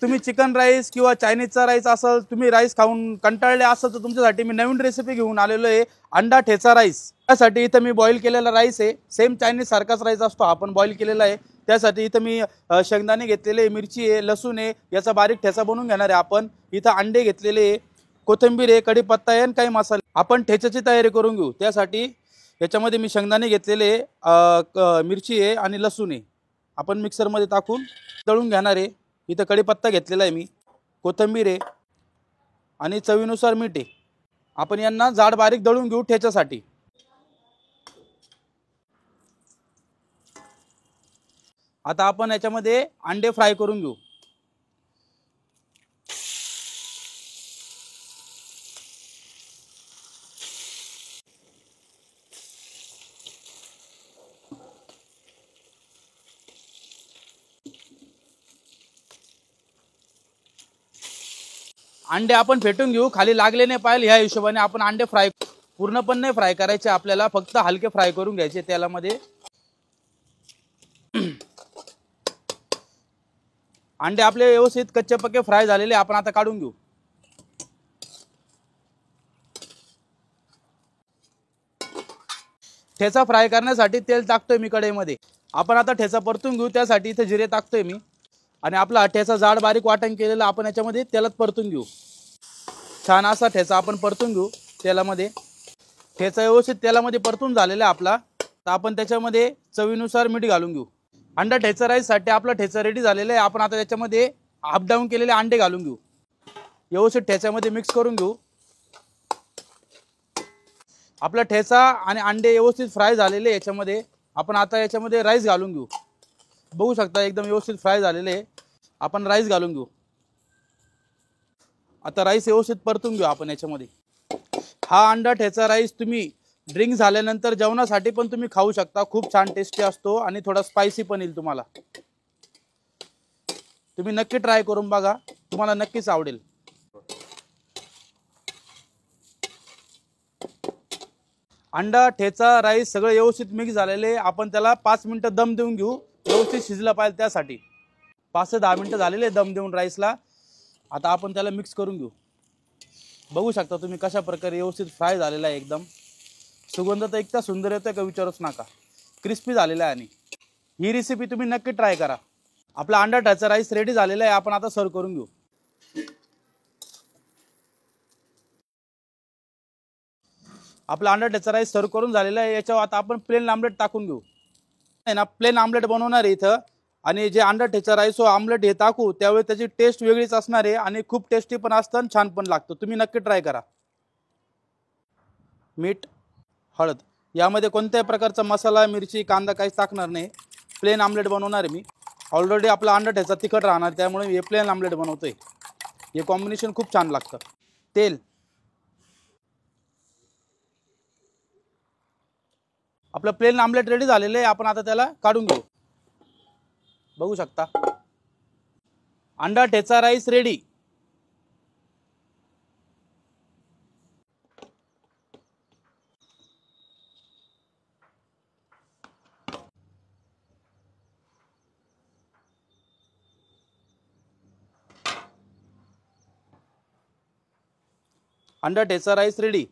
तुम्ही chicken rice किंवा चायनीजचा rice असेल, तुम्ही राईस खाऊन कंटाळले असेल, तर तुमच्यासाठी मी नवीन रेसिपी घेऊन आलेलो आहे, अंडा ठेचा राईस। त्यासाठी इथं मी बॉईल केलेला राईस आहे, सेम चायनीज सारखाच राईस असतो, आपण बॉईल केलेला आहे। त्यासाठी इथं मी शेंगदाणे घेतलेले, मिरची आहे, लसूण आहे, याचा बारीक ठेचा बनवून घेणार आहे आपण। इथं अंडे घेतलेले आहे, कोथिंबीर आहे, कढीपत्ता आहे आणि काही मसाले। आपण ठेच्याची तयारी करून घेऊ। त्यासाठी याच्यामध्ये मी शेंगदाणे घेतलेले, मिरची आहे आणि लसूण आहे, आपण मिक्सरमध्ये टाकून तळून घेणार आहे। इथं कढीपत्ता घेतलेला आहे मी, कोथिंबीर आहे आणि चवीनुसार मीठ आहे। आपण यांना जाड बारीक दळून घेऊ ठेच्यासाठी। आता आपण याच्यामध्ये अंडे फ्राय करून घेऊ। अंडे आपण फेटून घेऊ, खाली लागले नाही पाहिजे ह्या हिशोबाने आपण अंडे फ्राय, पूर्ण पण नाही फ्राय करायचे आपल्याला, फक्त हलके फ्राय करून घ्यायचे तेलामध्ये। अंडे आपले व्यवस्थित कच्चे पक्के फ्राय झालेले, आपण आता काढून घेऊ। ठेचा फ्राय करण्यासाठी तेल टाकतोय मी कढईमध्ये। आपण आता ठेचा परतून घेऊ, त्यासाठी इथे जिरे टाकतोय मी आणि आपला ठेचा जाड बारीक वाटण केलेला आपण याच्यामध्ये तेलात परतून घेऊ। छान असा ठेचा आपण परतून घेऊ तेलामध्ये। ठेचा व्यवस्थित तेलामध्ये परतून झालेला आपला, तर आपण त्याच्यामध्ये चवीनुसार मीठ घालून घेऊ। अंडा ठेचा राईस साठी आपला ठेचा रेडी झालेला आहे। आपण आता त्याच्यामध्ये हाफ डाऊन केलेले अंडे घालून घेऊ, व्यवस्थित ठेच्यामध्ये मिक्स करून घेऊ। आपला ठेचा आणि अंडे व्यवस्थित फ्राय झालेले याच्यामध्ये, आपण आता याच्यामध्ये राईस घालून घेऊ। बघू शकता एकदम व्यवस्थित फ्राय झालेले आहे, आपण राईस घालून घेऊ। आता राईस व्यवस्थित परतून घेऊ आपण याच्यामध्ये। हा अंडा ठेचा राईस तुम्ही ड्रिंक झाल्यानंतर जेवणासाठी पण तुम्ही खाऊ शकता, खूप छान टेस्टी असतो आणि थोडा स्पायसी पण येईल तुम्हाला। तुम्ही नक्की ट्राय करून बघा, तुम्हाला नक्कीच आवडेल। अंडा ठेचा राईस सगळं व्यवस्थित मिक्स झालेले, आपण त्याला 5 मिनिटं दम देऊन घेऊ, व्यवस्थित शिजलं पाहिजे त्यासाठी। 5 ते 10 मिनिटं झालेले दम देऊन राईसला। आता आपण त्याला मिक्स करून घेऊ। बघू शकता तुम्ही कशा प्रकारे व्यवस्थित फ्राय झालेला आहे, एकदम सुगंध तर इतका सुंदर येतोय का विचारूच नका, क्रिस्पी झालेला आहे। आणि ही रेसिपी तुम्ही नक्की ट्राय करा। आपला अंडा ठेचा राईस रेडी झालेला आहे, आपण आता सर्व करून घेऊ। आपला अंडा ठेचा राईस सर्व करून झालेला आहे। याच्यावर आता आपण प्लेन आमलेट टाकून घेऊ। आहे ना, प्लेन आमलेट बनवणार आहे इथं, आणि जे अंडा ठेचा राईस व आमलेट हे टाकू त्यावेळी त्याची टेस्ट वेगळीच असणार आहे आणि खूप टेस्टी पण असतं आणि छान पण लागतं। तुम्ही नक्की ट्राय करा। मीठ, हळद, यामध्ये कोणत्याही प्रकारचा मसाला, मिरची, कांदा काहीच टाकणार नाही। प्लेन आमलेट बनवणार आहे मी। ऑलरेडी आपला अंडा ठेचा तिखट राहणार, त्यामुळे हे प्लेन आमलेट बनवतोय। हे कॉम्बिनेशन खूप छान लागतं। तेल, आपलं प्लेन आमलेट रेडी झालेलं आहे, आपण आता त्याला काढून घेऊ। बघू शकता अंडा ठेचा राईस रेडी। अंडा ठेचा राईस रेडी।